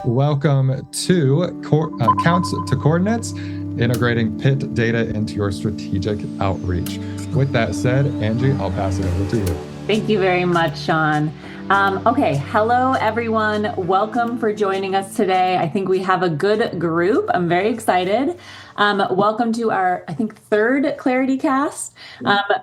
Welcome to Counts to Coordinates, integrating PIT data into your strategic outreach. With that said, Angie, I'll pass it over to you. Thank you very much, Sean. Okay, hello everyone. Welcome for joining us today. I think we have a good group. I'm very excited. Welcome to our, I think, third Clarity Cast.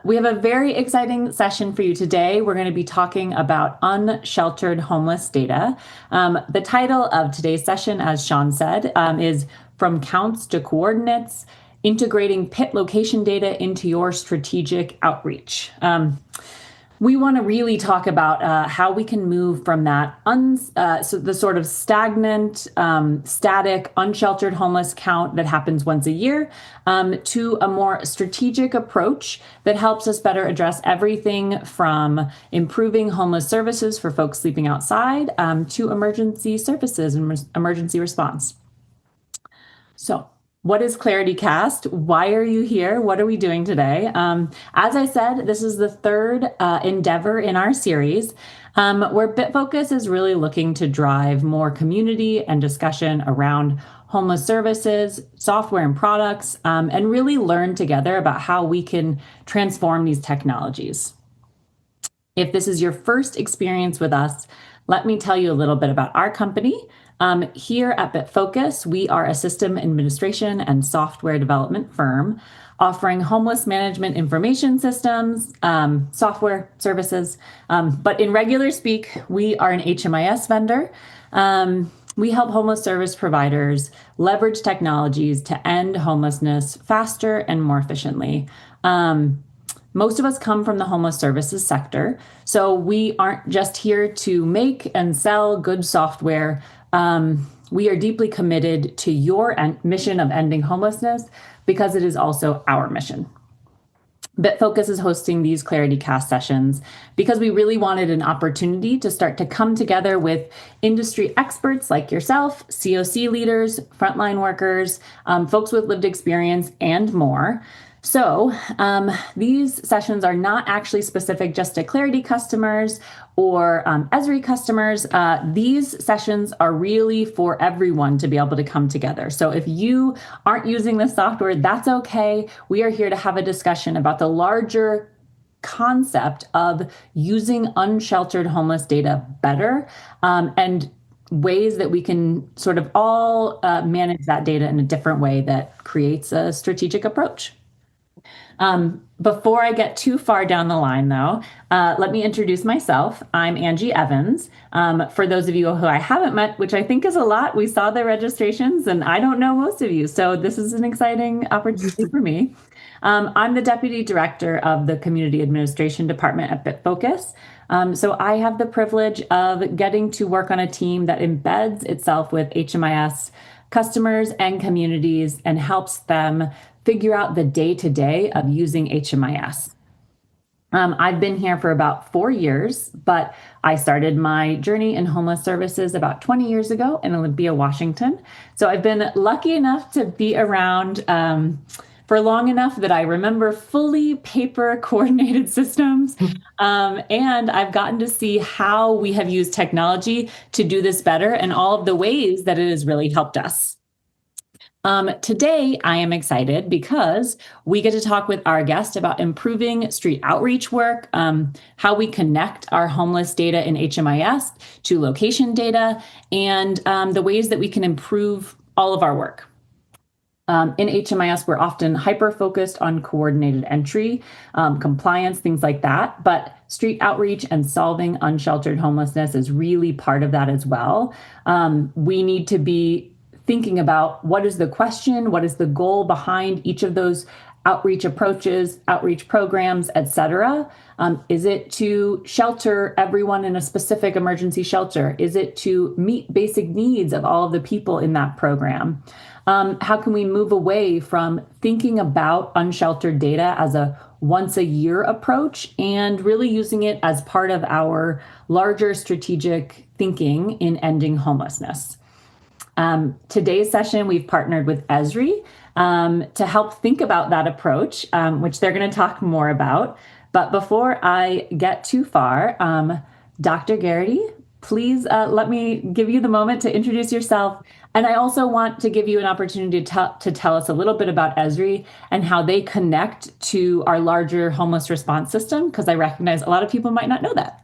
We have a very exciting session for you today. We're going to be talking about unsheltered homeless data. The title of today's session, as Sean said, is From Counts to Coordinates, Integrating PIT Location Data into Your Strategic Outreach. We want to really talk about how we can move from that the sort of stagnant, static, unsheltered homeless count that happens once a year to a more strategic approach that helps us better address everything from improving homeless services for folks sleeping outside to emergency services and emergency response. So, what is Clarity Cast? Why are you here? What are we doing today? As I said, this is the third endeavor in our series where Bitfocus is really looking to drive more community and discussion around homeless services, software and products, and really learn together about how we can transform these technologies. If this is your first experience with us, let me tell you a little bit about our company. Here at Bitfocus, we are a system administration and software development firm offering homeless management information systems, software services. But in regular speak, we are an HMIS vendor. We help homeless service providers leverage technologies to end homelessness faster and more efficiently. Most of us come from the homeless services sector, so we aren't just here to make and sell good software. We are deeply committed to your mission of ending homelessness because it is also our mission. Bitfocus is hosting these Clarity Cast sessions because we really wanted an opportunity to start to come together with industry experts like yourself, COC leaders, frontline workers, folks with lived experience, and more. So these sessions are not actually specific just to Clarity customers or Esri customers. These sessions are really for everyone to be able to come together. So if you aren't using the software, that's okay. We are here to have a discussion about the larger concept of using unsheltered homeless data better and ways that we can sort of all manage that data in a different way that creates a strategic approach. Before I get too far down the line, though, let me introduce myself. I'm Angie Evans. For those of you who I haven't met, which I think is a lot, we saw the registrations, and I don't know most of you, so this is an exciting opportunity for me. I'm the Deputy Director of the Community Administration Department at Bitfocus. So I have the privilege of getting to work on a team that embeds itself with HMIS customers and communities and helps them figure out the day-to-day of using HMIS. I've been here for about 4 years, but I started my journey in homeless services about 20 years ago in Olympia, Washington. So I've been lucky enough to be around for long enough that I remember fully paper coordinated systems. And I've gotten to see how we have used technology to do this better and all of the ways that it has really helped us. Today, I am excited because we get to talk with our guest about improving street outreach work, how we connect our homeless data in HMIS to location data, and the ways that we can improve all of our work. In HMIS, we're often hyper-focused on coordinated entry, compliance, things like that, but street outreach and solving unsheltered homelessness is really part of that as well. We need to be thinking about what is the question, what is the goal behind each of those outreach approaches, outreach programs, et cetera. Is it to shelter everyone in a specific emergency shelter? Is it to meet basic needs of all of the people in that program? How can we move away from thinking about unsheltered data as a once a year approach and really using it as part of our larger strategic thinking in ending homelessness? Today's session, we've partnered with Esri to help think about that approach, which they're going to talk more about. But before I get too far, Dr. Geraghty, please let me give you the moment to introduce yourself. And I also want to give you an opportunity to tell us a little bit about Esri and how they connect to our larger homeless response system, because I recognize a lot of people might not know that.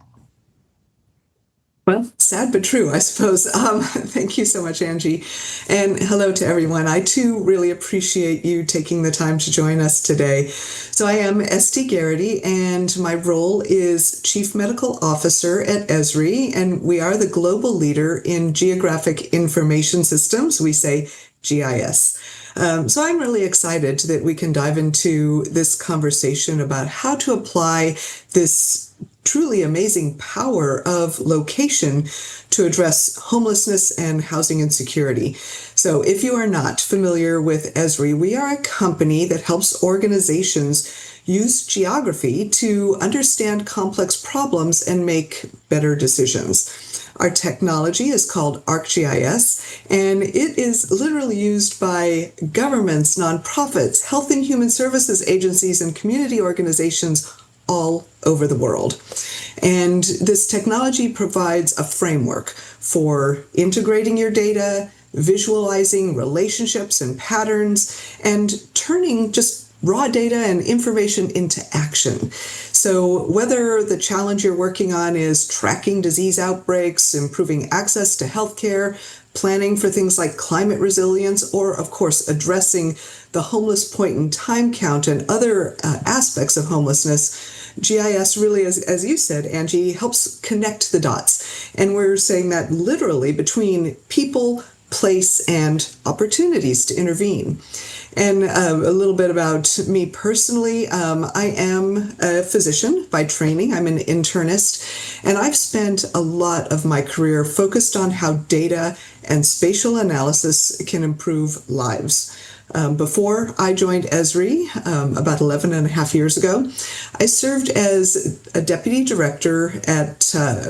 Well, sad but true, I suppose. Thank you so much, Angie. And hello to everyone. I too really appreciate you taking the time to join us today. So I am Este Geraghty, and my role is Chief Medical Officer at Esri, and we are the global leader in geographic information systems. We say GIS. So I'm really excited that we can dive into this conversation about how to apply this truly amazing power of location to address homelessness and housing insecurity. So if you are not familiar with Esri, we are a company that helps organizations use geography to understand complex problems and make better decisions. Our technology is called ArcGIS, and it is literally used by governments, nonprofits, health and human services agencies, and community organizations all over the world. And this technology provides a framework for integrating your data, visualizing relationships and patterns, and turning just raw data and information into action. So whether the challenge you're working on is tracking disease outbreaks, improving access to healthcare, planning for things like climate resilience, or of course addressing the homeless point in time count and other aspects of homelessness, GIS really, as you said, Angie, helps connect the dots. And we're saying that literally between people, place, and opportunities to intervene. And a little bit about me personally, I am a physician by training. I'm an internist, and I've spent a lot of my career focused on how data and spatial analysis can improve lives. Before I joined Esri about 11 and a half years ago, I served as a deputy director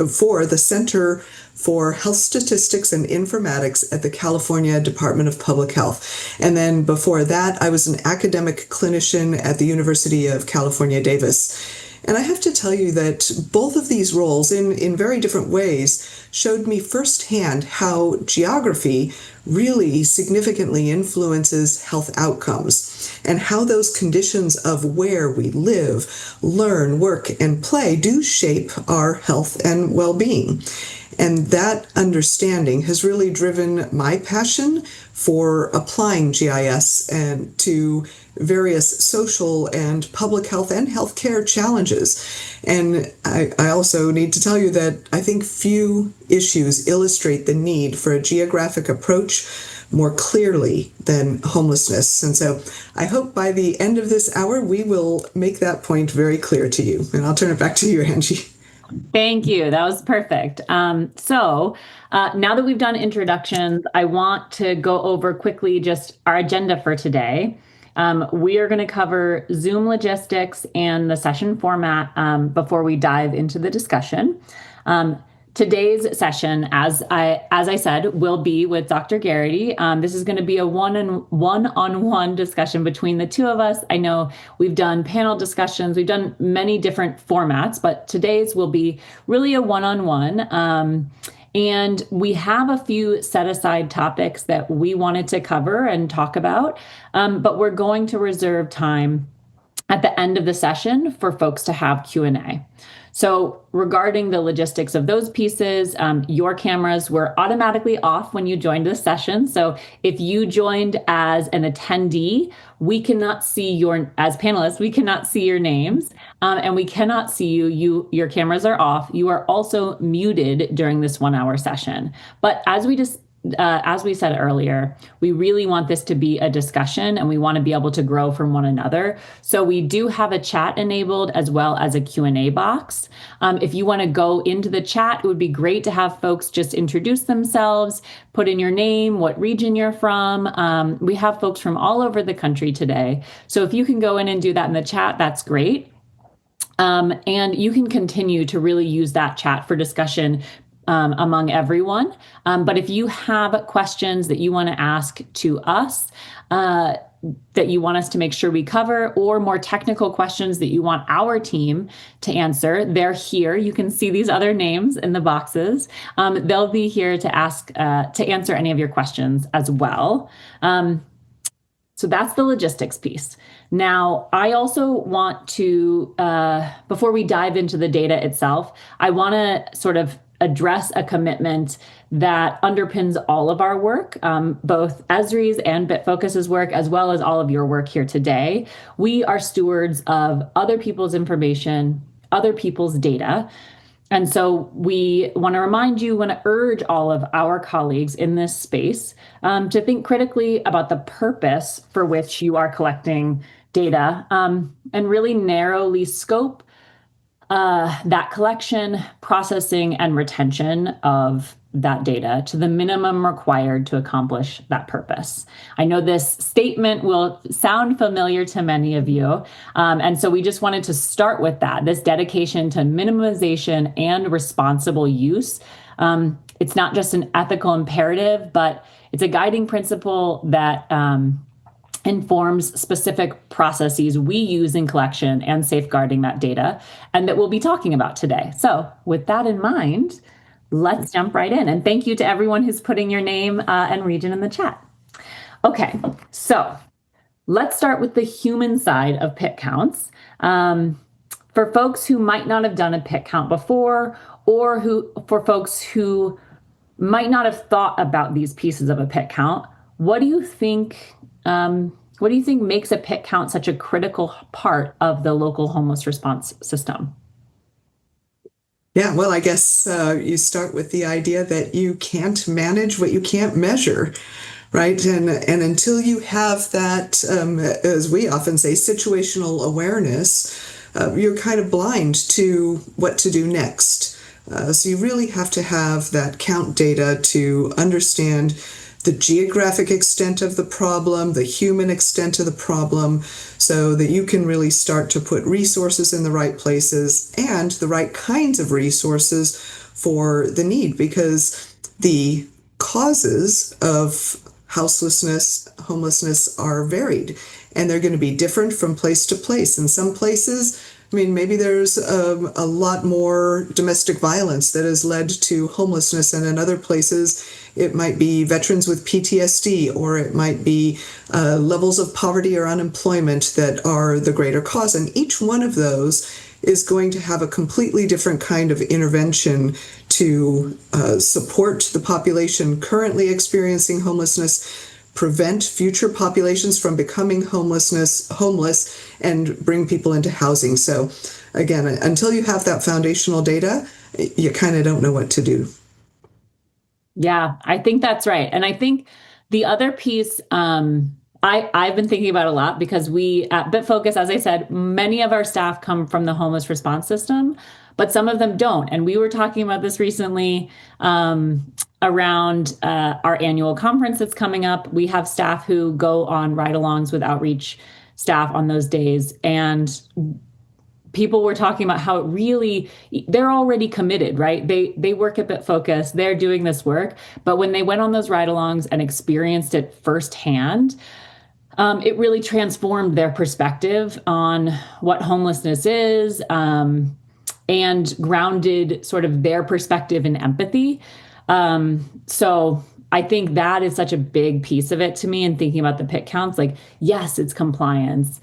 for the Center for Health Statistics and Informatics at the California Department of Public Health. And then before that, I was an academic clinician at the University of California, Davis. And I have to tell you that both of these roles, in very different ways, showed me firsthand how geography really significantly influences health outcomes, and how those conditions of where we live, learn, work, and play do shape our health and well-being. And that understanding has really driven my passion for applying GIS and to various social and public health and healthcare challenges. And I also need to tell you that I think few issues illustrate the need for a geographic approach more clearly than homelessness. And so I hope by the end of this hour, we will make that point very clear to you. And I'll turn it back to you, Angie. Thank you. That was perfect. So now that we've done introductions, I want to go over quickly just our agenda for today. We are going to cover Zoom logistics and the session format before we dive into the discussion. Today's session, as I said, will be with Dr. Geraghty. This is going to be a one-on-one discussion between the two of us. I know we've done panel discussions, we've done many different formats, but today's will be really a one-on-one. And we have a few set-aside topics that we wanted to cover and talk about, but we're going to reserve time at the end of the session for folks to have Q&A. So regarding the logistics of those pieces, your cameras were automatically off when you joined the session. So if you joined as an attendee, we cannot see as panelists, we cannot see your names, and we cannot see your cameras are off. You are also muted during this 1 hour session. But as we said earlier, we really want this to be a discussion, and we want to be able to grow from one another. So we do have a chat enabled as well as a Q&A box. If you want to go into the chat, it would be great to have folks just introduce themselves, put in your name, what region you're from. We have folks from all over the country today. So if you can go in and do that in the chat, that's great. And you can continue to really use that chat for discussion among everyone. But if you have questions that you want to ask to us, that you want us to make sure we cover, or more technical questions that you want our team to answer, they're here. You can see these other names in the boxes. They'll be here to answer any of your questions as well. So that's the logistics piece. Now, I also want to, before we dive into the data itself, I want to sort of address a commitment that underpins all of our work, both Esri's and Bitfocus's work, as well as all of your work here today. We are stewards of other people's information, other people's data. And so we want to remind you, want to urge all of our colleagues in this space to think critically about the purpose for which you are collecting data, and really narrowly scope that collection, processing, and retention of that data to the minimum required to accomplish that purpose. I know this statement will sound familiar to many of you, and so we just wanted to start with that, this dedication to minimization and responsible use. It's not just an ethical imperative, but it's a guiding principle that informs specific processes we use in collection and safeguarding that data, and that we'll be talking about today. So with that in mind, let's jump right in. And thank you to everyone who's putting your name and region in the chat. Okay, so let's start with the human side of PIT counts. For folks who might not have done a PIT count before, or for folks who might not have thought about these pieces of a PIT count, what do you think makes a PIT count such a critical part of the local homeless response system? Yeah, well, I guess you start with the idea that you can't manage what you can't measure, right? And until you have that, as we often say, situational awareness, you're kind of blind to what to do next. So you really have to have that count data to understand the geographic extent of the problem, the human extent of the problem, so that you can really start to put resources in the right places and the right kinds of resources for the need, because the causes of houselessness, homelessness are varied, and they're going to be different from place to place. In some places, I mean, maybe there's a lot more domestic violence that has led to homelessness, and in other places, it might be veterans with PTSD, or it might be levels of poverty or unemployment that are the greater cause. And each one of those is going to have a completely different kind of intervention to support the population currently experiencing homelessness, prevent future populations from becoming homeless, and bring people into housing. So again, until you have that foundational data, you kind of don't know what to do. Yeah, I think that's right. And I think the other piece I've been thinking about a lot, because we at Bitfocus, as I said, many of our staff come from the homeless response system, but some of them don't. And we were talking about this recently around our annual conference that's coming up. We have staff who go on ride-alongs with outreach staff on those days. And people were talking about how they're already committed, right? They work at Bitfocus, they're doing this work, but when they went on those ride-alongs and experienced it firsthand, it really transformed their perspective on what homelessness is, and grounded sort of their perspective in empathy. So I think that is such a big piece of it to me, in thinking about the PIT counts. Like, yes, it's compliance.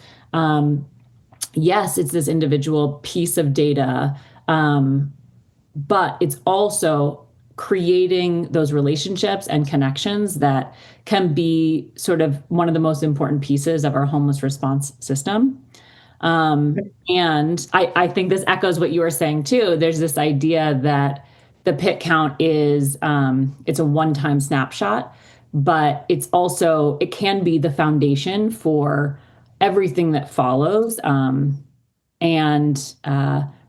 Yes, it's this individual piece of data, but it's also creating those relationships and connections that can be sort of one of the most important pieces of our homeless response system. And I think this echoes what you were saying too. There's this idea that the PIT count is, it's a one-time snapshot, but it can be the foundation for everything that follows, and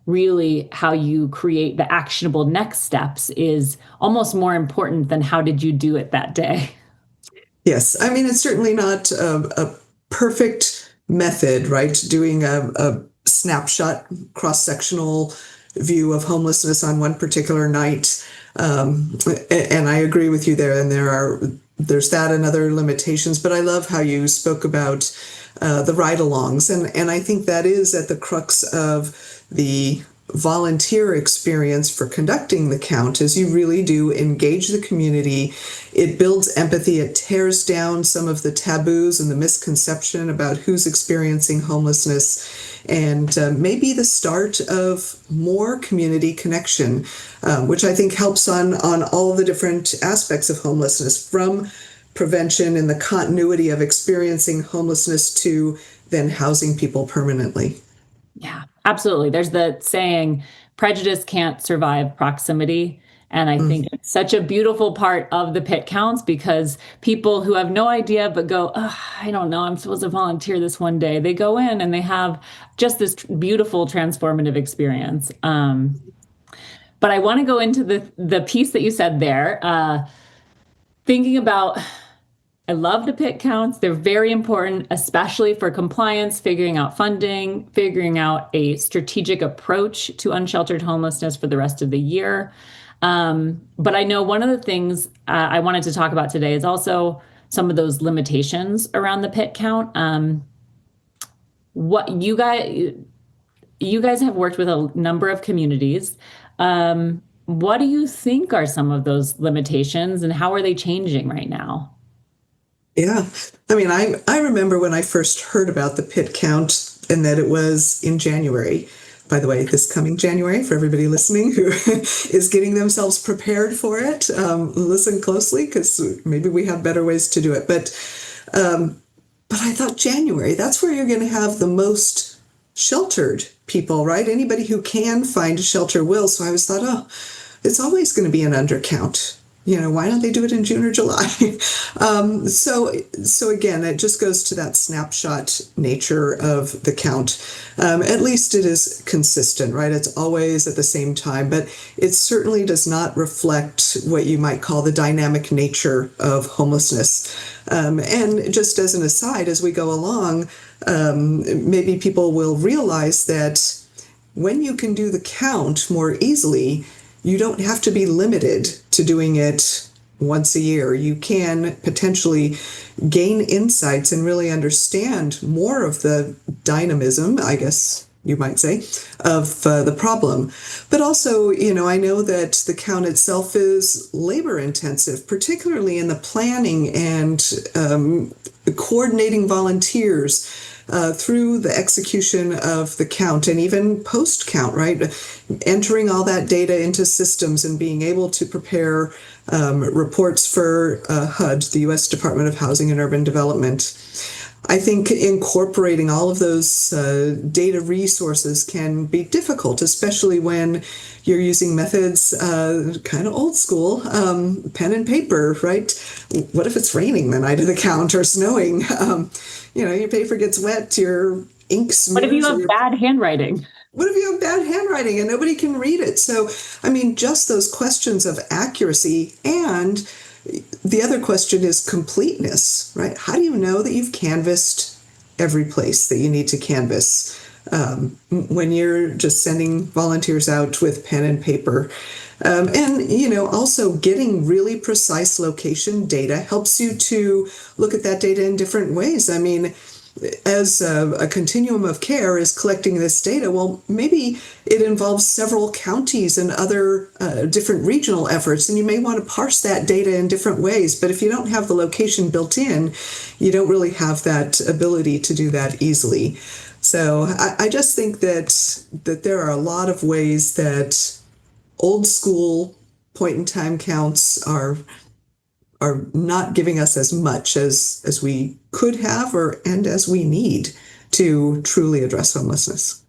really how you create the actionable next steps is almost more important than how did you do it that day. Yes, I mean, it's certainly not a perfect method, right? Doing a snapshot, cross-sectional view of homelessness on one particular night. And I agree with you there. And there are there's that and other limitations. But I love how you spoke about the ride-alongs, and I think that is at the crux of the volunteer experience for conducting the count, is you really do engage the community. It builds empathy. It tears down some of the taboos and the misconception about who's experiencing homelessness, and may be the start of more community connection, which I think helps on all the different aspects of homelessness, from prevention and the continuity of experiencing homelessness to then housing people permanently. Yeah, absolutely. There's the saying, prejudice can't survive proximity. And I think it's such a beautiful part of the pit counts, because people who have no idea but go, oh, I don't know, I'm supposed to volunteer this one day. They go in and they have just this beautiful transformative experience. But I want to go into the piece that you said there, thinking about, I love the pit counts. They're very important, especially for compliance, figuring out funding, figuring out a strategic approach to unsheltered homelessness for the rest of the year. But I know one of the things I wanted to talk about today is also some of those limitations around the pit count. What you guys have worked with a number of communities. What do you think are some of those limitations, and how are they changing right now? Yeah. I mean, I remember when I first heard about the pit count, and that it was in January. By the way, this coming January, for everybody listening who is getting themselves prepared for it, listen closely, because maybe we have better ways to do it. But I thought January, that's where you're going to have the most sheltered people, right? Anybody who can find a shelter will. So I always thought, oh, it's always going to be an undercount. Why don't they do it in June or July? So again, it just goes to that snapshot nature of the count. At least it is consistent, right? It's always at the same time, but it certainly does not reflect what you might call the dynamic nature of homelessness. And just as an aside, as we go along, maybe people will realize that when you can do the count more easily, you don't have to be limited to doing it once a year. You can potentially gain insights and really understand more of the dynamism, I guess you might say, of the problem. But also, I know that the count itself is labor intensive, particularly in the planning and coordinating volunteers through the execution of the count, and even post-count, right? Entering all that data into systems and being able to prepare reports for HUD, the U.S. Department of Housing and Urban Development. I think incorporating all of those data resources can be difficult, especially when you're using methods kind of old school, pen and paper, right? What if it's raining the night of the count, or snowing? Your paper gets wet, your ink smears. What if you have bad handwriting? What if you have bad handwriting and nobody can read it? So, I mean, just those questions of accuracy. And the other question is completeness, right? How do you know that you've canvassed every place that you need to canvass when you're just sending volunteers out with pen and paper? And also getting really precise location data helps you to look at that data in different ways. I mean, as a continuum of care is collecting this data, well, maybe it involves several counties and other different regional efforts, and you may want to parse that data in different ways. But if you don't have the location built in, you don't really have that ability to do that easily. So I just think that there are a lot of ways that old school point-in-time counts are not giving us as much as we could have, and as we need to truly address homelessness.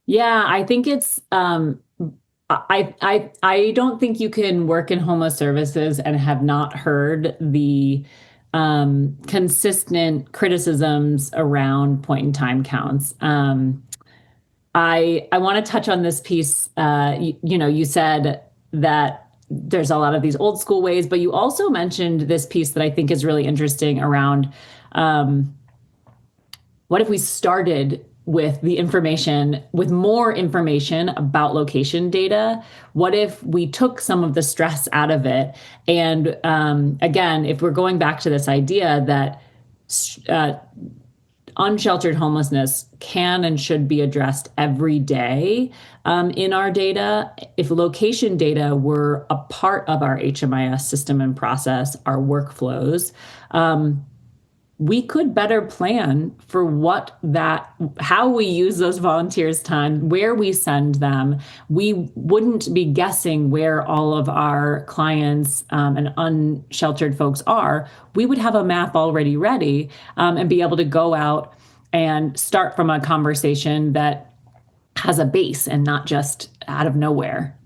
Yeah, I think it's I don't think you can work in homeless services and have not heard the consistent criticisms around point in time counts. I want to touch on this piece. You said that there's a lot of these old school ways, but you also mentioned this piece that I think is really interesting around what if we started with the information, with more information about location data? What if we took some of the stress out of it? And again, if we're going back to this idea that unsheltered homelessness can and should be addressed every day in our data. If location data were a part of our HMIS system and process, our workflows, we could better plan for how we use those volunteers' time, where we send them. We wouldn't be guessing where all of our clients and unsheltered folks are. We would have a map already ready and be able to go out and start from a conversation that has a base and not just out of nowhere.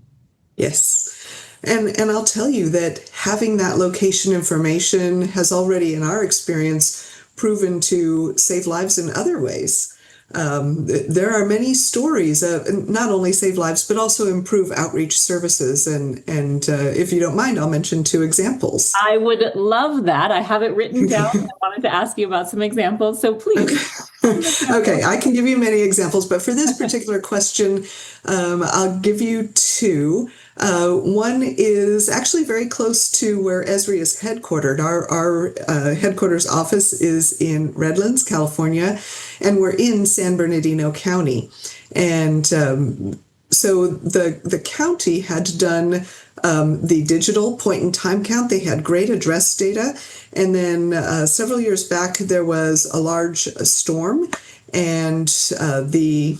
Yes. And I'll tell you that having that location information has already, in our experience, proven to save lives in other ways. There are many stories of not only save lives, but also improve outreach services. And if you don't mind, I'll mention 2 examples. I would love that. I have it written down. I wanted to ask you about some examples, so please. Okay, I can give you many examples, but for this particular question, I'll give you 2. One is actually very close to where Esri is headquartered. Our headquarters office is in Redlands, California, and we're in San Bernardino County. And so the county had done the digital point-in-time count. They had great address data. And then several years back, there was a large storm, and the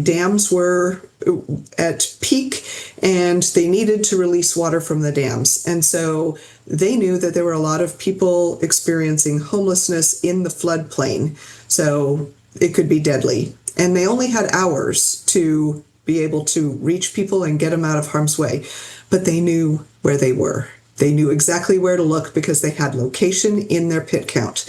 dams were at peak, and they needed to release water from the dams. And so they knew that there were a lot of people experiencing homelessness in the floodplain. So it could be deadly. And they only had hours to be able to reach people and get them out of harm's way. But they knew where they were. They knew exactly where to look because they had location in their pit count.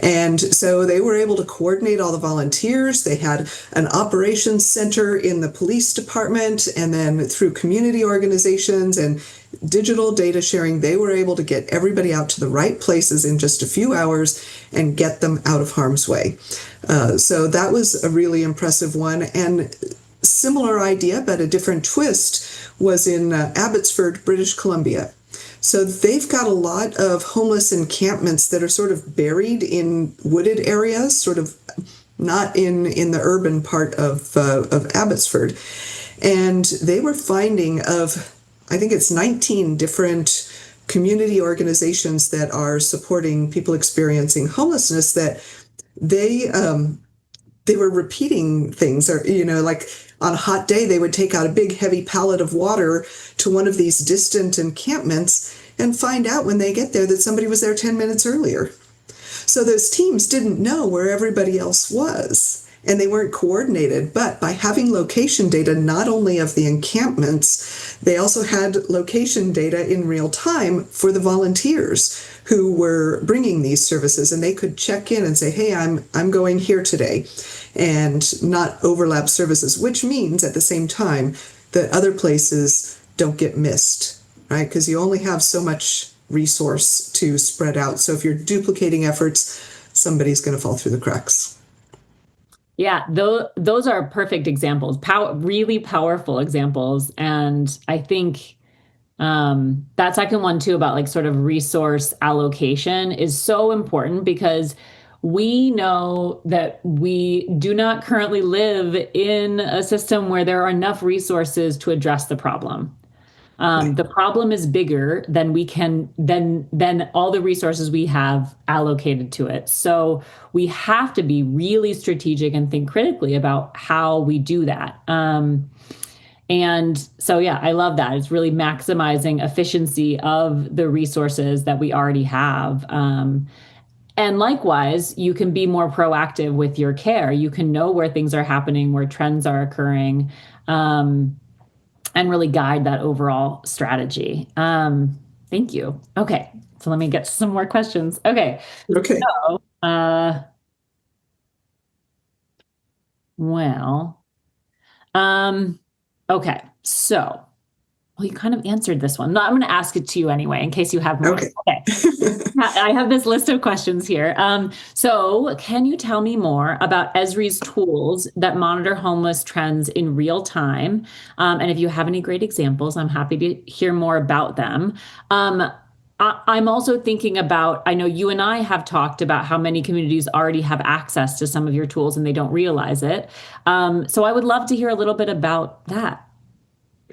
And so they were able to coordinate all the volunteers. They had an operations center in the police department, and then through community organizations and digital data sharing, they were able to get everybody out to the right places in just a few hours and get them out of harm's way. So that was a really impressive one. And similar idea, but a different twist, was in Abbotsford, British Columbia. So they've got a lot of homeless encampments that are sort of buried in wooded areas, sort of not in the urban part of Abbotsford. And they were finding I think it's 19 different community organizations that are supporting people experiencing homelessness, that they were repeating things, or, like on a hot day, they would take out a big heavy pallet of water to one of these distant encampments and find out when they get there that somebody was there 10 minutes earlier. So those teams didn't know where everybody else was, and they weren't coordinated. But by having location data, not only of the encampments, they also had location data in real time for the volunteers who were bringing these services, and they could check in and say, hey, I'm going here today, and not overlap services, which means at the same time that other places don't get missed, right? Because you only have so much resource to spread out. So if you're duplicating efforts, somebody's going to fall through the cracks. Yeah, those are perfect examples, really powerful examples. And I think that second one too, about like sort of resource allocation, is so important, because we know that we do not currently live in a system where there are enough resources to address the problem. The problem is bigger than than all the resources we have allocated to it. So we have to be really strategic and think critically about how we do that. And so, yeah, I love that. It's really maximizing efficiency of the resources that we already have. And likewise, you can be more proactive with your care. You can know where things are happening, where trends are occurring, and really guide that overall strategy. Thank you. Okay, so let me get to some more questions. Okay. Okay. So, well, okay, so Well, you kind of answered this one. No, I'm going to ask it to you anyway, in case you have more. Okay. I have this list of questions here. So can you tell me more about Esri's tools that monitor homeless trends in real time? And if you have any great examples, I'm happy to hear more about them. I'm also thinking about, I know you and I have talked about how many communities already have access to some of your tools and they don't realize it. So I would love to hear a little bit about that.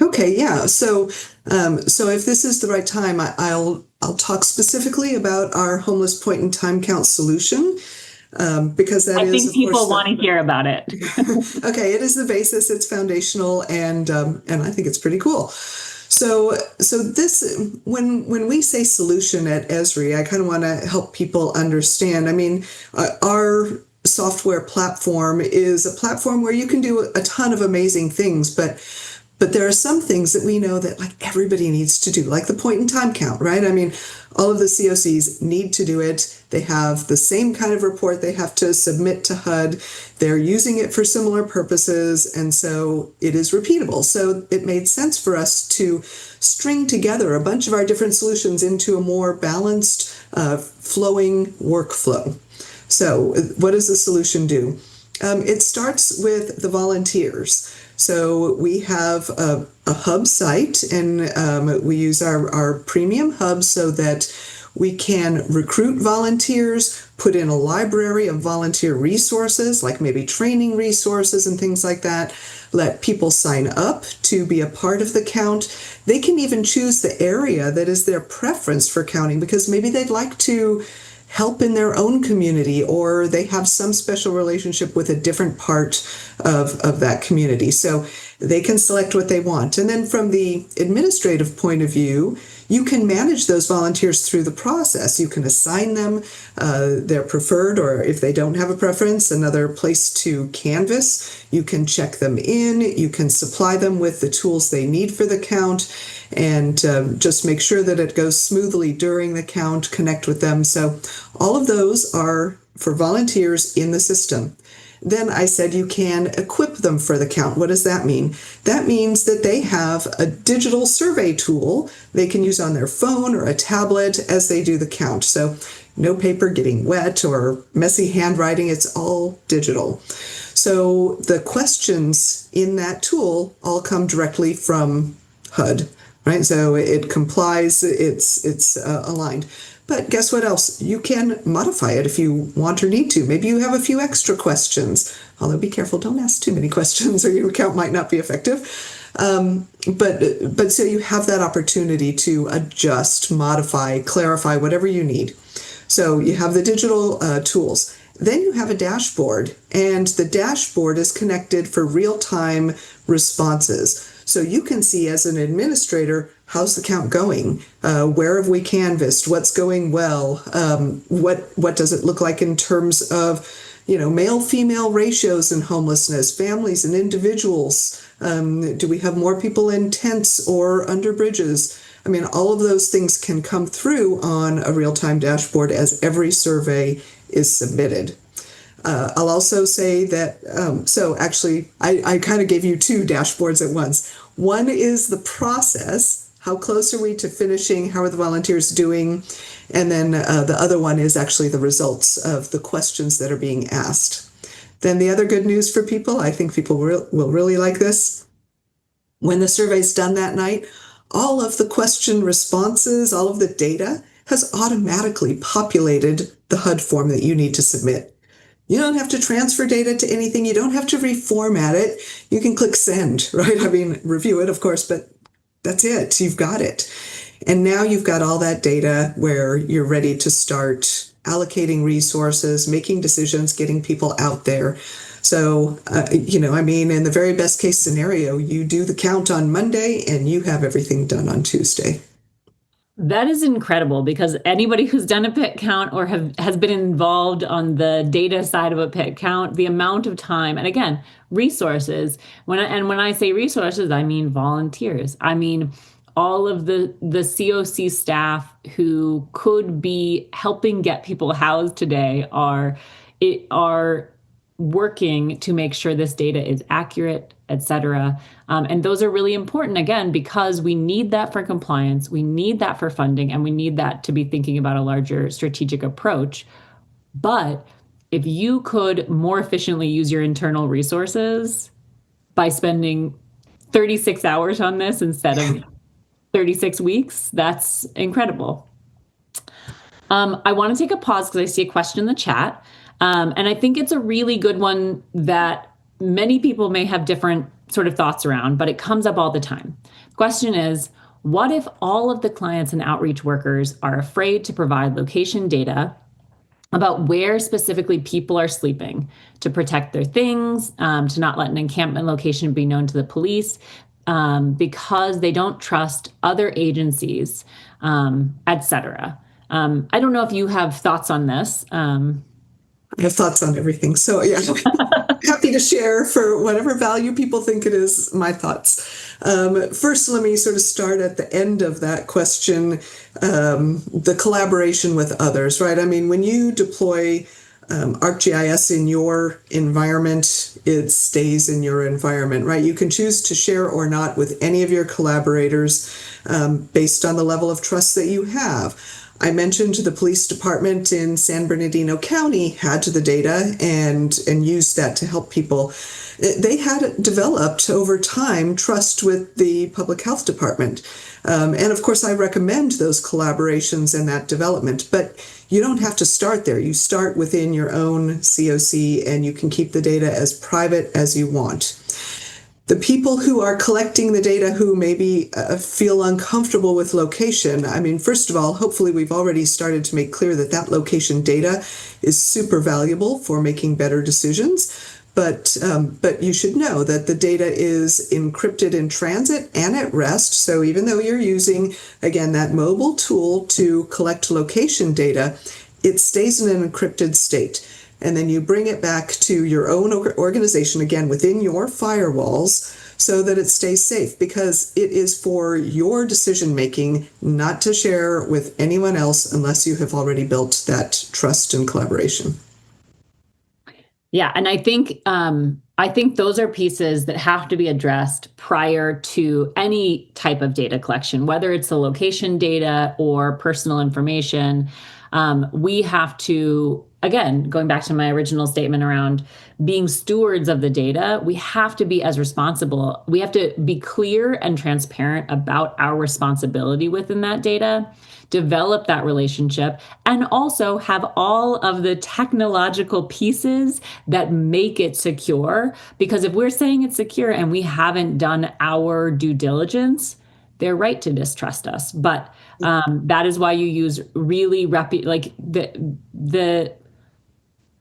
Okay, yeah. So if this is the right time, I'll talk specifically about our homeless point in time count solution, because that I is, think of people course, want to hear about it. okay, it is the basis. It's foundational, and I think it's pretty cool. So this, when we say solution at Esri, I kind of want to help people understand. I mean, our software platform is a platform where you can do a ton of amazing things, but there are some things that we know that like everybody needs to do, like the point in time count, right? I mean, all of the COCs need to do it. They have the same kind of report they have to submit to HUD. They're using it for similar purposes, and so it is repeatable. So it made sense for us to string together a bunch of our different solutions into a more balanced, flowing workflow. So what does the solution do? It starts with the volunteers. So we have a hub site, and we use our premium hub so that we can recruit volunteers, put in a library of volunteer resources, like maybe training resources and things like that, let people sign up to be a part of the count. They can even choose the area that is their preference for counting, because maybe they'd like to help in their own community, or they have some special relationship with a different part of that community. So they can select what they want. And then from the administrative point of view, you can manage those volunteers through the process. You can assign them their preferred, or if they don't have a preference, another place to canvas. You can check them in. You can supply them with the tools they need for the count, and just make sure that it goes smoothly during the count, connect with them. So all of those are for volunteers in the system. Then I said you can equip them for the count. What does that mean? That means that they have a digital survey tool they can use on their phone or a tablet as they do the count. So no paper getting wet or messy handwriting, it's all digital. So the questions in that tool all come directly from HUD, right? So it complies, it's aligned. But guess what else? You can modify it if you want or need to. Maybe you have a few extra questions. Although be careful, don't ask too many questions or your account might not be effective. But so you have that opportunity to adjust, modify, clarify, whatever you need. So you have the digital tools. Then you have a dashboard, and the dashboard is connected for real-time responses. So you can see as an administrator, how's the count going? Where have we canvassed? What's going well? What does it look like in terms of, male-female ratios in homelessness, families and individuals? Do we have more people in tents or under bridges? I mean, all of those things can come through on a real-time dashboard as every survey is submitted. I'll also say that, so actually, I kind of gave you two dashboards at once. One is the process. How close are we to finishing? How are the volunteers doing? And then the other one is actually the results of the questions that are being asked. Then the other good news for people, I think people will really like this. When the survey's done that night, all of the question responses, all of the data has automatically populated the HUD form that you need to submit. You don't have to transfer data to anything. You don't have to reformat it. You can click send, right? I mean, review it, of course, but that's it. You've got it. And now you've got all that data where you're ready to start allocating resources, making decisions, getting people out there. So, I mean, in the very best case scenario, you do the count on Monday and you have everything done on Tuesday. That is incredible, because anybody who's done a pit count or has been involved on the data side of a pit count, the amount of time, and again, resources, when I say resources, I mean volunteers. I mean all of the COC staff who could be helping get people housed today are working to make sure this data is accurate, et cetera. And those are really important, again, because we need that for compliance, we need that for funding, and we need that to be thinking about a larger strategic approach. But if you could more efficiently use your internal resources by spending 36 hours on this instead of 36 weeks, that's incredible. I want to take a pause because I see a question in the chat. And I think it's a really good one that many people may have different sort of thoughts around, but it comes up all the time. The question is, what if all of the clients and outreach workers are afraid to provide location data about where specifically people are sleeping to protect their things, to not let an encampment location be known to the police, because they don't trust other agencies, et cetera. I don't know if you have thoughts on this. I have thoughts on everything. So yeah, happy to share for whatever value people think it is, my thoughts. First, let me sort of start at the end of that question, the collaboration with others, right? I mean, when you deploy ArcGIS in your environment, it stays in your environment, right? You can choose to share or not with any of your collaborators based on the level of trust that you have. I mentioned the police department in San Bernardino County had the data and used that to help people. They had developed over time trust with the public health department. And of course, I recommend those collaborations and that development, but you don't have to start there. You start within your own COC and you can keep the data as private as you want. The people who are collecting the data who maybe feel uncomfortable with location, I mean, first of all, hopefully we've already started to make clear that that location data is super valuable for making better decisions. But you should know that the data is encrypted in transit and at rest. So even though you're using, again, that mobile tool to collect location data, it stays in an encrypted state. And then you bring it back to your own organization, again, within your firewalls, so that it stays safe, because it is for your decision making, not to share with anyone else unless you have already built that trust and collaboration. Yeah, and I think those are pieces that have to be addressed prior to any type of data collection, whether it's the location data or personal information. We have to, again, going back to my original statement around being stewards of the data, we have to be as responsible. We have to be clear and transparent about our responsibility within that data, develop that relationship, and also have all of the technological pieces that make it secure. Because if we're saying it's secure and we haven't done our due diligence, they're right to distrust us. But that is why you use really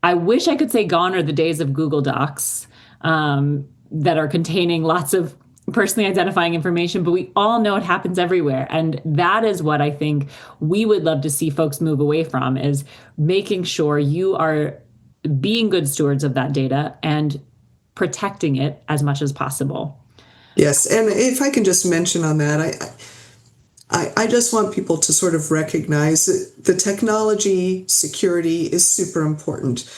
I wish I could say gone are the days of Google Docs that are containing lots of personally identifying information, but we all know it happens everywhere. And that is what I think we would love to see folks move away from, is making sure you are being good stewards of that data and protecting it as much as possible. Yes, and if I can just mention on that, I just want people to sort of recognize that the technology security is super important.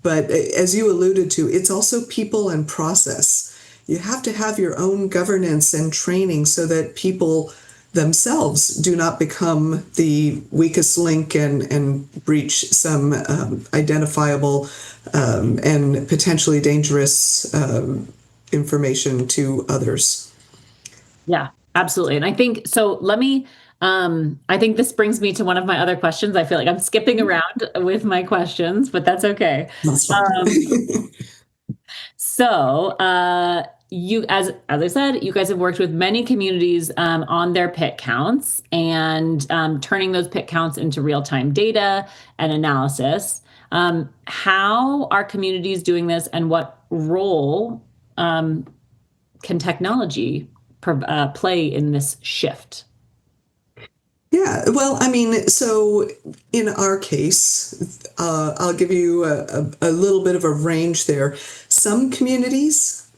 But as you alluded to, it's also people and process. You have to have your own governance and training so that people themselves do not become the weakest link and breach some identifiable and potentially dangerous information to others. Yeah, absolutely. And I think, so let me, I think this brings me to one of my other questions. I feel like I'm skipping around with my questions, but that's okay. That's fine. You, as I said, you guys have worked with many communities on their PIT counts and turning those PIT counts into real-time data and analysis. How are communities doing this, and what role can technology play in this shift? Yeah, well, I mean, so in our case, I'll give you a little bit of a range there. Some communities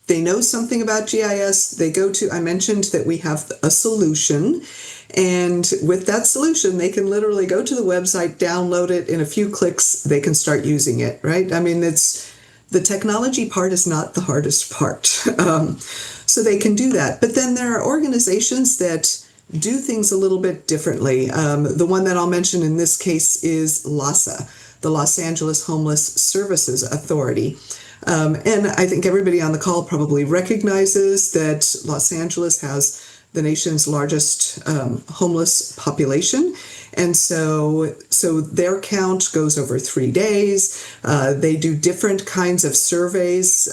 they know something about GIS. They go to, I mentioned that we have a solution, and with that solution, they can literally go to the website, download it in a few clicks, they can start using it, right? I mean, the technology part is not the hardest part. So they can do that. But then there are organizations that do things a little bit differently. The one that I'll mention in this case is LAHSA, the Los Angeles Homeless Services Authority. And I think everybody on the call probably recognizes that Los Angeles has the nation's largest homeless population. And so their count goes over 3 days. They do different kinds of surveys,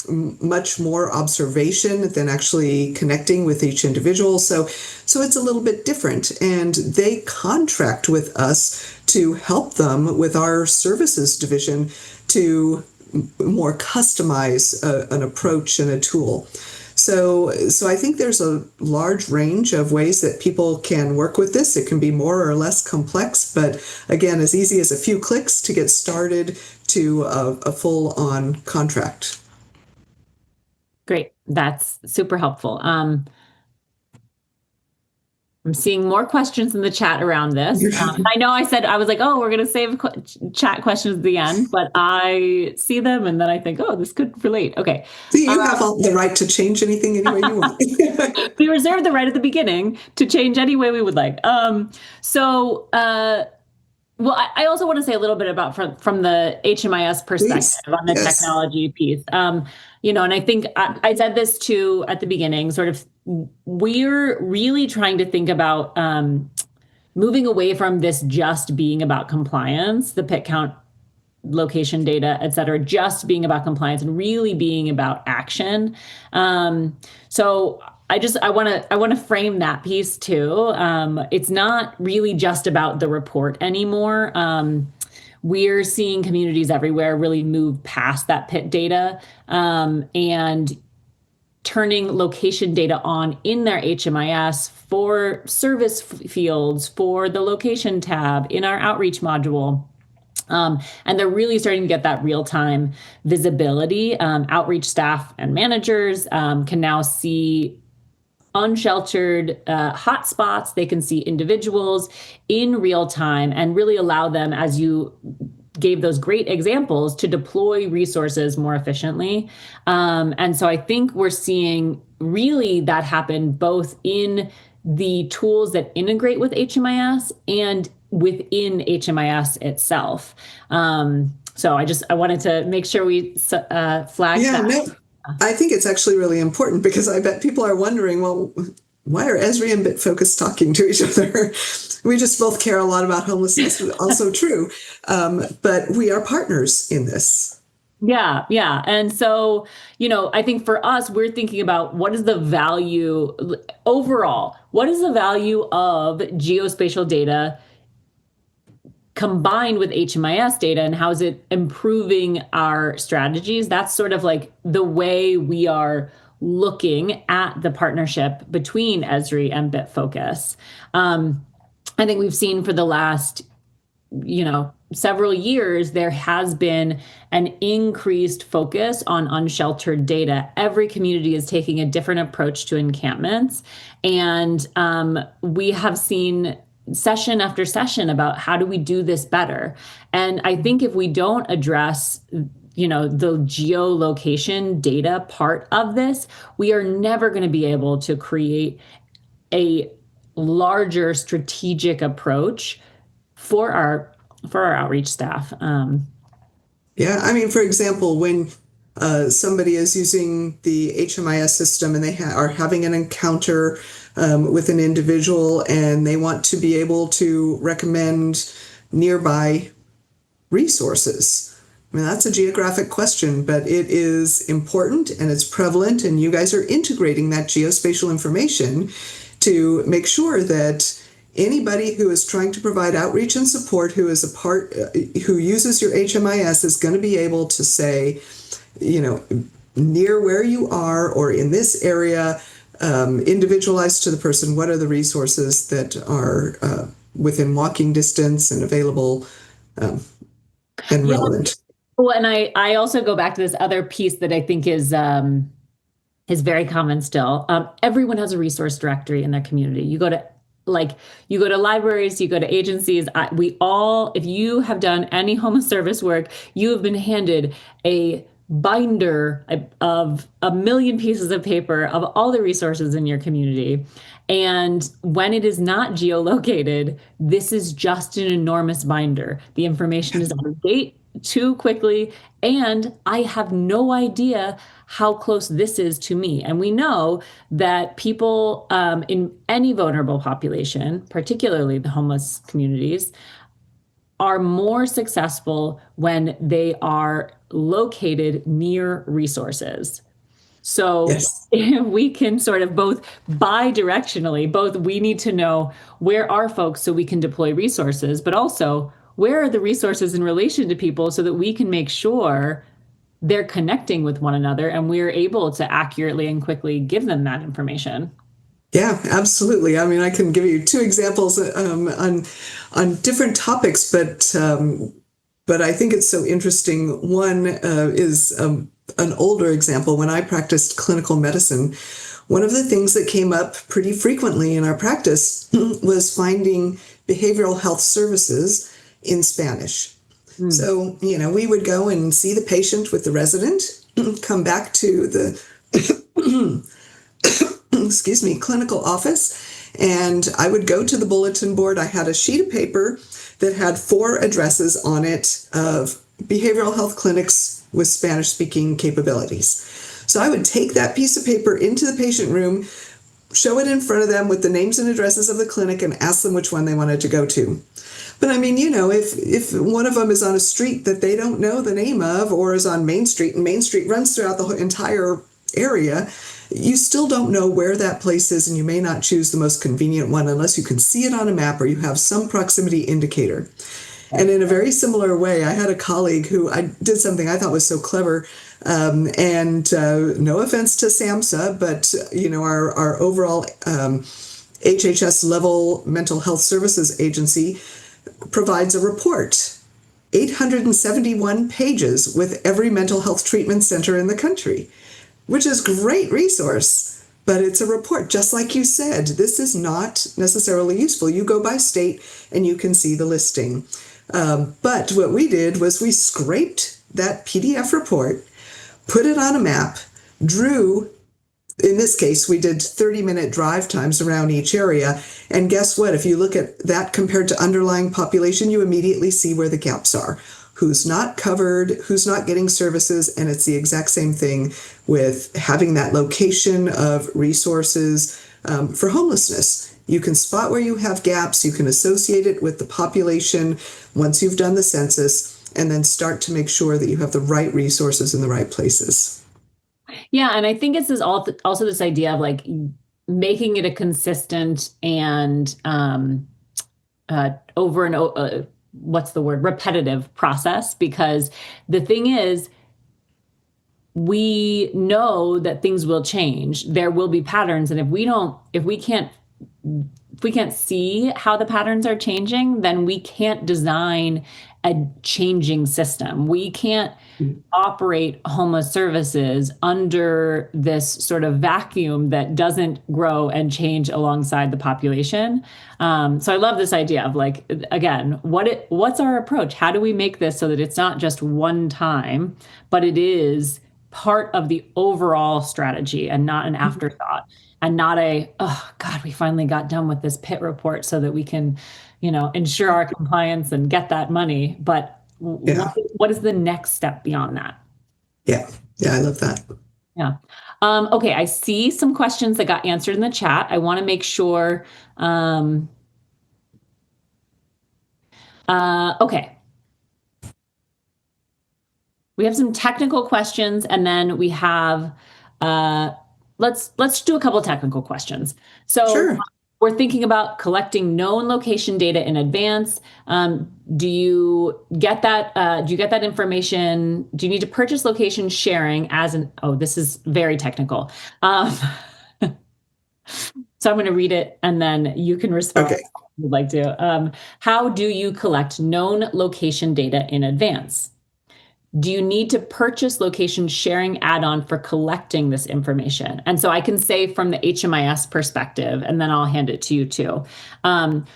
much more observation than actually connecting with each individual. So it's a little bit different. And they contract with us to help them with our services division to more customize an approach and a tool. So I think there's a large range of ways that people can work with this. It can be more or less complex, but again, as easy as a few clicks to get started to a full-on contract. Great. That's super helpful. I'm seeing more questions in the chat around this. I know I was like, oh, we're going to save chat questions at the end, but I see them and then I think, oh, this could relate. Okay. So you have the right to change anything any way you want. We reserve the right at the beginning to change any way we would like. Well, I also want to say a little bit about from the HMIS perspective on the technology piece. And I think I said this too at the beginning, sort of, we're really trying to think about moving away from this just being about compliance, the pit count, location data, et cetera, just being about compliance and really being about action. So I want to frame that piece too. It's not really just about the report anymore. We're seeing communities everywhere really move past that pit data and turning location data on in their HMIS for service fields, for the location tab in our outreach module. And they're really starting to get that real-time visibility. Outreach staff and managers can now see unsheltered hotspots. They can see individuals in real time and really allow them, as you gave those great examples, to deploy resources more efficiently. And so I think we're seeing really that happen both in the tools that integrate with HMIS and within HMIS itself. So I wanted to make sure we flag that. No, I think it's actually really important because I bet people are wondering, well, why are Esri and Bitfocus talking to each other? We just both care a lot about homelessness, also true. But we are partners in this. Yeah. And so, I think for us, we're thinking about what is the value overall? What is the value of geospatial data combined with HMIS data, and how is it improving our strategies? That's sort of like the way we are looking at the partnership between Esri and Bitfocus. I think we've seen for the last, several years, there has been an increased focus on unsheltered data. Every community is taking a different approach to encampments. And we have seen session after session about how do we do this better. And I think if we don't address the geolocation data part of this, we are never going to be able to create a larger strategic approach for our outreach staff. Yeah, I mean, for example, when somebody is using the HMIS system and they are having an encounter with an individual and they want to be able to recommend nearby resources. I mean, that's a geographic question, but it is important and it's prevalent, and you guys are integrating that geospatial information to make sure that anybody who is trying to provide outreach and support who is who uses your HMIS is going to be able to say, near where you are or in this area, individualized to the person, what are the resources that are within walking distance and available and relevant. Well, and I also go back to this other piece that I think is very common still. Everyone has a resource directory in their community. You go to like you go to libraries, you go to agencies, if you have done any homeless service work, you have been handed a binder of a million pieces of paper of all the resources in your community. And when it is not geolocated, this is just an enormous binder. The information is out of date too quickly, and I have no idea how close this is to me. And we know that people in any vulnerable population, particularly the homeless communities, are more successful when they are located near resources. So Yes. we can sort of both bi-directionally, we need to know where are folks so we can deploy resources, but also where are the resources in relation to people so that we can make sure they're connecting with one another and we're able to accurately and quickly give them that information. Yeah, absolutely. I mean, I can give you two examples on different topics, but I think it's so interesting. One is an older example. When I practiced clinical medicine, one of the things that came up pretty frequently in our practice was finding behavioral health services in Spanish. So, we would go and see the patient with the resident, come back to the excuse me, clinical office, and I would go to the bulletin board. I had a sheet of paper that had 4 addresses on it of behavioral health clinics with Spanish-speaking capabilities. So I would take that piece of paper into the patient room, show it in front of them with the names and addresses of the clinic, and ask them which one they wanted to go to. But I mean, if one of them is on a street that they don't know the name of, or is on Main Street, and Main Street runs throughout the entire area, you still don't know where that place is, and you may not choose the most convenient one unless you can see it on a map or you have some proximity indicator. And in a very similar way, I had a colleague who I did something I thought was so clever, and no offense to SAMHSA, but our overall HHS level mental health services agency provides a report, 871 pages with every mental health treatment center in the country, which is a great resource, but it's a report. Just like you said, this is not necessarily useful. You go by state and you can see the listing. But what we did was we scraped that PDF report, put it on a map, drew, in this case, we did 30-minute drive times around each area. And guess what? If you look at that compared to underlying population, you immediately see where the gaps are. Who's not covered, who's not getting services, and it's the exact same thing with having that location of resources for homelessness. You can spot where you have gaps, you can associate it with the population once you've done the census, and then start to make sure that you have the right resources in the right places. Yeah, and I think it's also this idea of like making it a consistent and repetitive process, because the thing is, we know that things will change. There will be patterns. And if we can't see how the patterns are changing, then we can't design a changing system. We can't operate homeless services under this sort of vacuum that doesn't grow and change alongside the population. So I love this idea of like, again, what's our approach? How do we make this so that it's not just one time, but it is part of the overall strategy and not an afterthought, and not oh God, we finally got done with this PIT report so that we can, ensure our compliance and get that money. But what is the next step beyond that? Yeah, I love that. Yeah. Okay, I see some questions that got answered in the chat. I want to make sure. Okay. We have some technical questions, and then we have, let's do a couple of technical questions. So sure. We're thinking about collecting known location data in advance. Do you get that? Do you get that information? Do you need to purchase location sharing this is very technical. So I'm going to read it and then you can respond if you'd like to. How do you collect known location data in advance? do you need to purchase location sharing add-on for collecting this information? And so I can say from the HMIS perspective, and then I'll hand it to you too.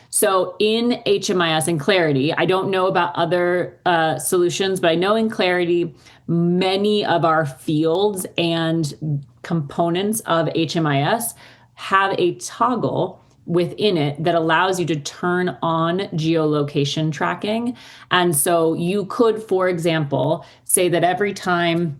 So in HMIS and Clarity, I don't know about other solutions, but I know in Clarity, many of our fields and components of HMIS have a toggle within it that allows you to turn on geolocation tracking. And so you could, for example, say that every time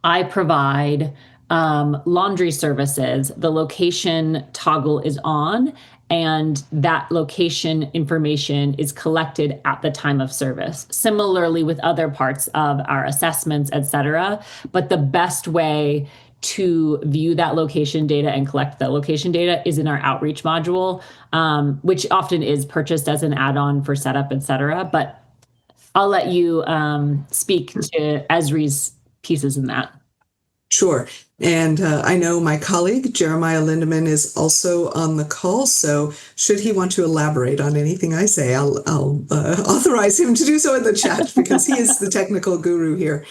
I provide laundry services, the location toggle is on, and that location information is collected at the time of service. Similarly with other parts of our assessments, et cetera. But the best way to view that location data and collect that location data is in our outreach module, which often is purchased as an add-on for setup, et cetera. But I'll let you speak to Esri's pieces in that. Sure. And I know my colleague, Jeremiah Lindeman, is also on the call. So should he want to elaborate on anything I say, I'll authorize him to do so in the chat because he is the technical guru here.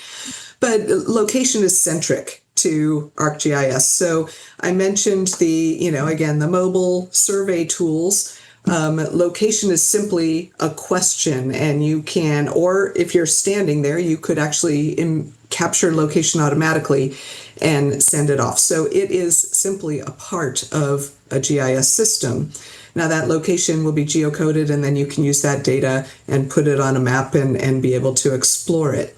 But location is centric to ArcGIS. So I mentioned again, the mobile survey tools. Location is simply a question, and you can, or if you're standing there, you could actually capture location automatically and send it off. So it is simply a part of a GIS system. Now that location will be geocoded, and then you can use that data and put it on a map and be able to explore it.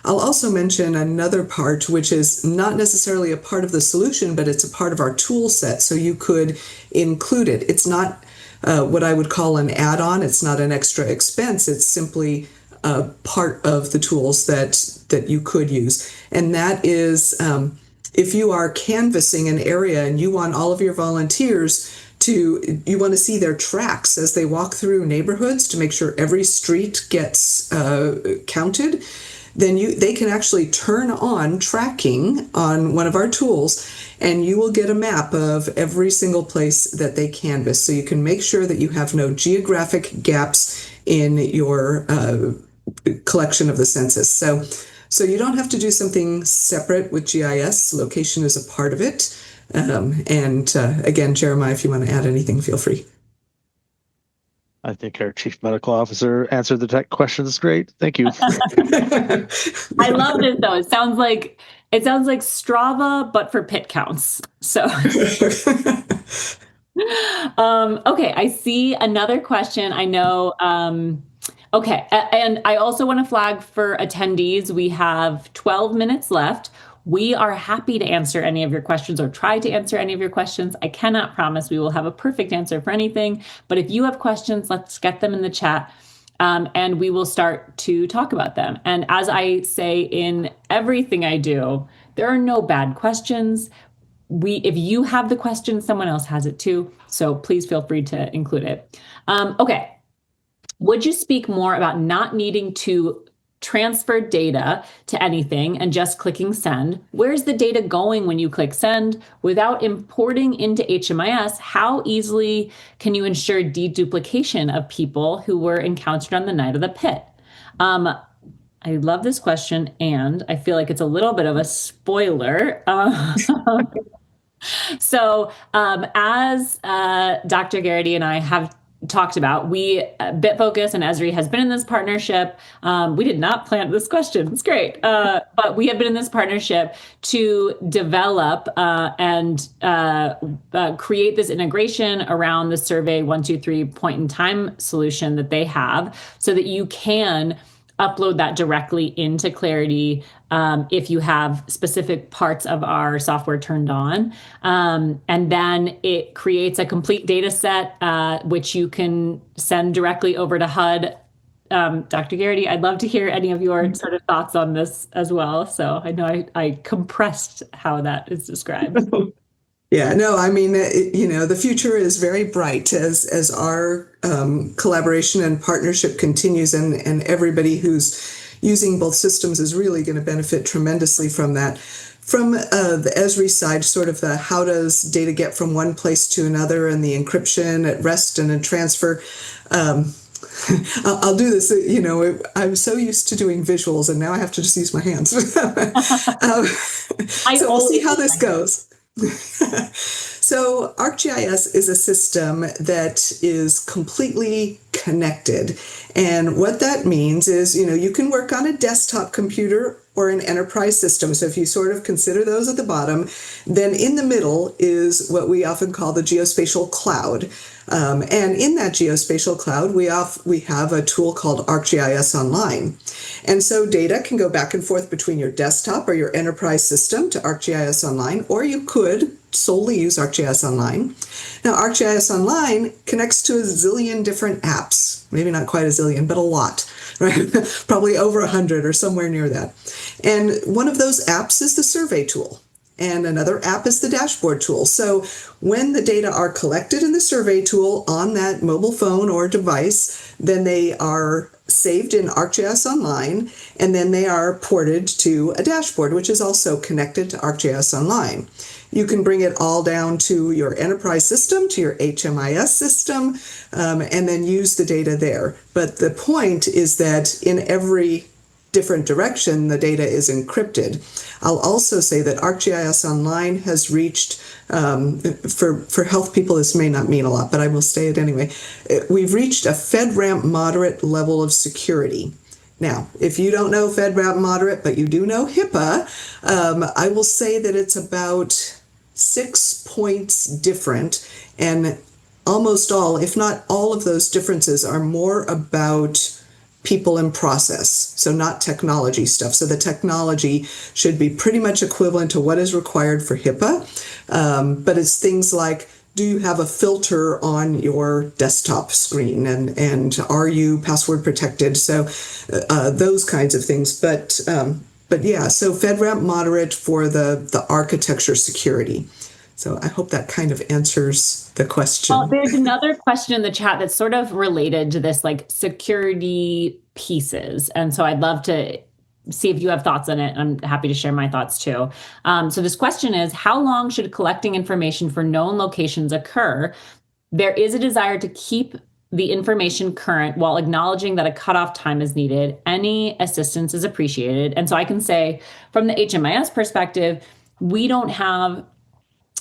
I'll also mention another part, which is not necessarily a part of the solution, but it's a part of our tool set. So you could include it. It's not what I would call an add-on. It's not an extra expense. It's simply a part of the tools that you could use. And that is if you are canvassing an area and you want all of your volunteers you want to see their tracks as they walk through neighborhoods to make sure every street gets counted, then they can actually turn on tracking on one of our tools, and you will get a map of every single place that they canvass. So you can make sure that you have no geographic gaps in your collection of the census. So you don't have to do something separate with GIS. Location is a part of it. Again, Jeremiah, if you want to add anything, feel free. I think our chief medical officer answered the tech questions great. Thank you. I loved it though. It sounds like Strava, but for pit counts. So, okay. I see another question. I know. Okay. And I also want to flag for attendees, we have 12 minutes left. We are happy to answer any of your questions or try to answer any of your questions. I cannot promise we will have a perfect answer for anything, but if you have questions, let's get them in the chat and we will start to talk about them. And as I say in everything I do, there are no bad questions. If you have the question, someone else has it too. So please feel free to include it. Okay. Would you speak more about not needing to transfer data to anything and just clicking send? Where's the data going when you click send? Without importing into HMIS, how easily can you ensure deduplication of people who were encountered on the night of the pit? I love this question, and I feel like it's a little bit of a spoiler. So as Dr. Geraghty and I have talked about, Bitfocus and Esri has been in this partnership. We did not plant this question. It's great. But we have been in this partnership to develop and create this integration around the Survey 123 point in time solution that they have so that you can upload that directly into Clarity if you have specific parts of our software turned on. And then it creates a complete data set, which you can send directly over to HUD. Dr. Geraghty, I'd love to hear any of your sort of thoughts on this as well. So I know I compressed how that is described. Yeah, no, I mean, the future is very bright as our collaboration and partnership continues, and everybody who's using both systems is really going to benefit tremendously from that. From the Esri side, sort of the how does data get from one place to another and the encryption at rest and in transfer, I'll do this. I'm so used to doing visuals, and now I have to just use my hands. So we'll see how this goes. So ArcGIS is a system that is completely connected. And what that means is, you can work on a desktop computer or an enterprise system. So if you sort of consider those at the bottom, then in the middle is what we often call the geospatial cloud. And in that geospatial cloud, we have a tool called ArcGIS Online. And so data can go back and forth between your desktop or your enterprise system to ArcGIS Online, or you could solely use ArcGIS Online. Now, ArcGIS Online connects to a zillion different apps. Maybe not quite a zillion, but a lot, right? Probably over 100 or somewhere near that. And one of those apps is the survey tool. And another app is the dashboard tool. So when the data are collected in the survey tool on that mobile phone or device, then they are saved in ArcGIS Online, and then they are ported to a dashboard, which is also connected to ArcGIS Online. You can bring it all down to your enterprise system, to your HMIS system, and then use the data there. But the point is that in every different direction, the data is encrypted. I'll also say that ArcGIS Online has reached, for health people, this may not mean a lot, but I will say it anyway. We've reached a FedRAMP moderate level of security. Now, if you don't know FedRAMP moderate, but you do know HIPAA, I will say that it's about 6 points different, and almost all, if not all of those differences are more about people and process, so not technology stuff. So the technology should be pretty much equivalent to what is required for HIPAA, but it's things like, do you have a filter on your desktop screen, and are you password protected? So those kinds of things. But yeah, so FedRAMP moderate for the architecture security. So I hope that kind of answers the question. Well, there's another question in the chat that's sort of related to this, like security pieces. And so I'd love to see if you have thoughts on it. I'm happy to share my thoughts too. So this question is, how long should collecting information for known locations occur? There is a desire to keep the information current while acknowledging that a cutoff time is needed. Any assistance is appreciated. And so I can say from the HMIS perspective, we don't have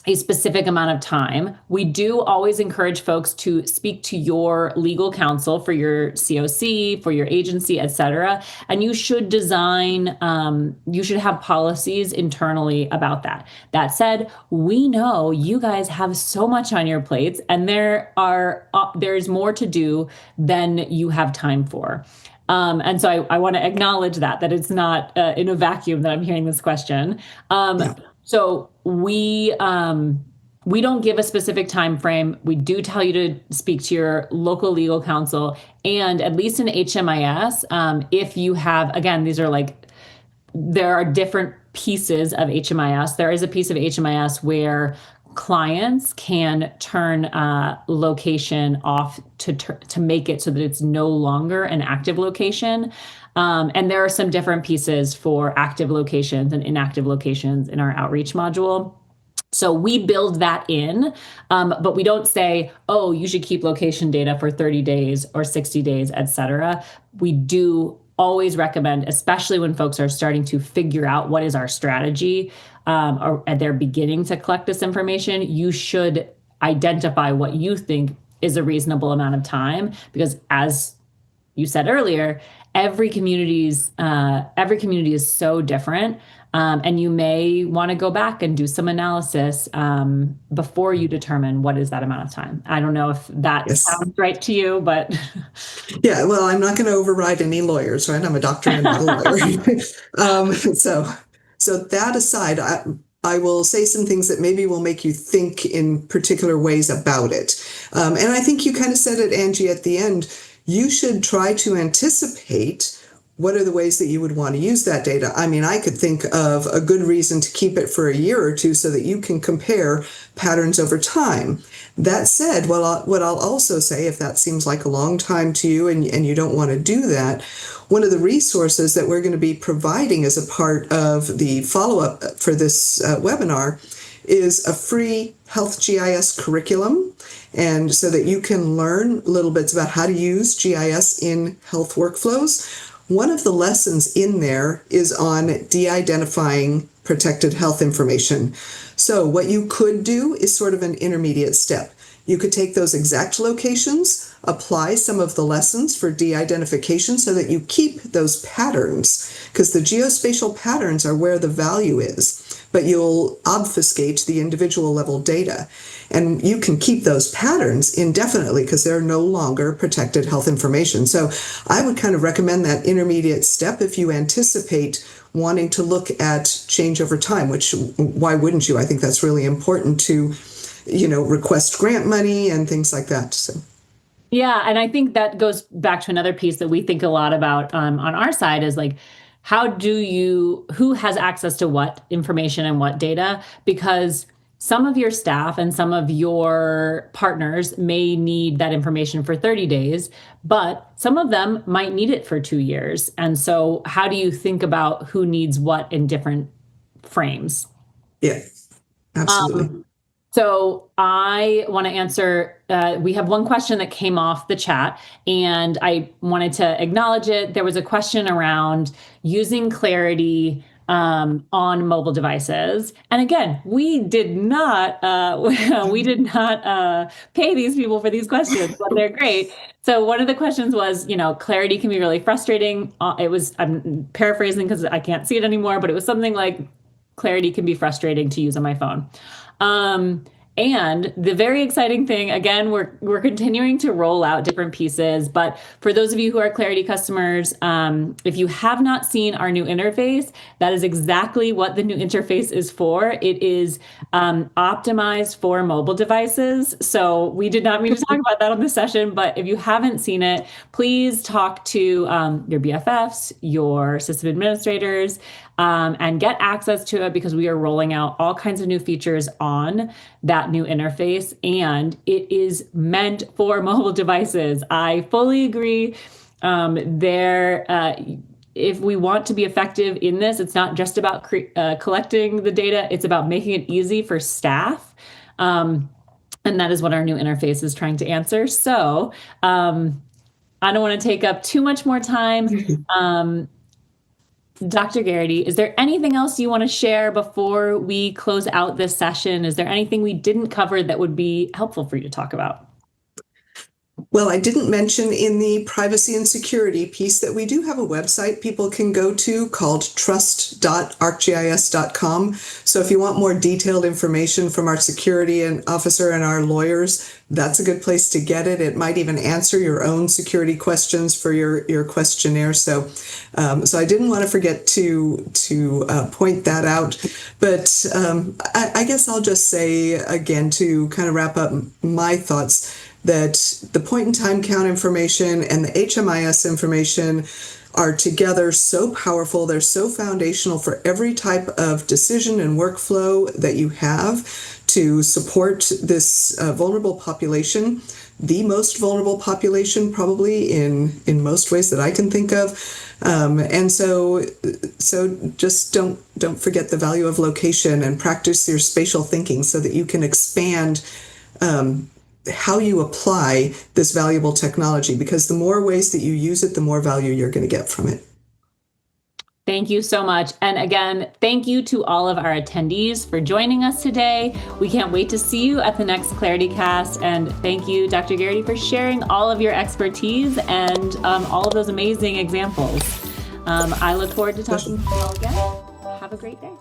a specific amount of time. We do always encourage folks to speak to your legal counsel for your COC, for your agency, et cetera. And you should you should have policies internally about that. That said, we know you guys have so much on your plates, and there's more to do than you have time for. And so I want to acknowledge that it's not in a vacuum that I'm hearing this question. Yeah. So we don't give a specific time frame. We do tell you to speak to your local legal counsel, and at least in HMIS, if you have, again, there are different pieces of HMIS. There is a piece of HMIS where clients can turn location off to make it so that it's no longer an active location. And there are some different pieces for active locations and inactive locations in our outreach module. So we build that in, but we don't say, oh, you should keep location data for 30 days or 60 days, et cetera. We do always recommend, especially when folks are starting to figure out what is our strategy, or they're beginning to collect this information, you should identify what you think is a reasonable amount of time, because as you said earlier, every community is so different, and you may want to go back and do some analysis before you determine what is that amount of time. I don't know if that sounds right to you, but yeah. Well, I'm not going to override any lawyers, right? I'm a doctor and not a lawyer. So that aside, I will say some things that maybe will make you think in particular ways about it. And I think you kind of said it, Angie, at the end. You should try to anticipate what are the ways that you would want to use that data. I mean, I could think of a good reason to keep it for a year or two so that you can compare patterns over time. That said, what I'll also say, if that seems like a long time to you and you don't want to do that, one of the resources that we're going to be providing as a part of the follow-up for this webinar is a free Health GIS curriculum. And so that you can learn little bits about how to use GIS in health workflows. One of the lessons in there is on de-identifying protected health information. So what you could do is sort of an intermediate step. You could take those exact locations, apply some of the lessons for de-identification so that you keep those patterns, because the geospatial patterns are where the value is, but you'll obfuscate the individual level data. And you can keep those patterns indefinitely because they're no longer protected health information. So I would kind of recommend that intermediate step if you anticipate wanting to look at change over time, which why wouldn't you? I think that's really important to, request grant money and things like that. So. Yeah, and I think that goes back to another piece that we think a lot about on our side is like, who has access to what information and what data? Because some of your staff and some of your partners may need that information for 30 days, but some of them might need it for 2 years. And so how do you think about who needs what in different frames? Yeah, absolutely. So I want to answer, we have one question that came off the chat and I wanted to acknowledge it. There was a question around using Clarity on mobile devices. And again, we did not pay these people for these questions, but they're great. So one of the questions was, Clarity can be really frustrating. I'm paraphrasing because I can't see it anymore, but it was something like Clarity can be frustrating to use on my phone. And the very exciting thing, again, we're continuing to roll out different pieces, but for those of you who are Clarity customers, if you have not seen our new interface, that is exactly what the new interface is for. It is optimized for mobile devices. So we did not mean to talk about that on this session, but if you haven't seen it, please talk to your BFFs, your system administrators, and get access to it because we are rolling out all kinds of new features on that new interface, and it is meant for mobile devices. I fully agree. If we want to be effective in this, it's not just about collecting the data, it's about making it easy for staff. And that is what our new interface is trying to answer. So I don't want to take up too much more time. Dr. Geraghty, is there anything else you want to share before we close out this session? Is there anything we didn't cover that would be helpful for you to talk about? Well, I didn't mention in the privacy and security piece that we do have a website people can go to called trust.arcgis.com. So if you want more detailed information from our security and officer and our lawyers, that's a good place to get it. It might even answer your own security questions for your questionnaire. So I didn't want to forget to point that out. But I guess I'll just say again to kind of wrap up my thoughts that the point-in-time count information and the HMIS information are together so powerful. They're so foundational for every type of decision and workflow that you have to support this vulnerable population, the most vulnerable population probably in most ways that I can think of. And so just don't forget the value of location and practice your spatial thinking so that you can expand how you apply this valuable technology, because the more ways that you use it, the more value you're going to get from it. Thank you so much. And again, thank you to all of our attendees for joining us today. We can't wait to see you at the next Clarity Cast. And thank you, Dr. Geraghty, for sharing all of your expertise and all of those amazing examples. I look forward to talking to you all again. Have a great day.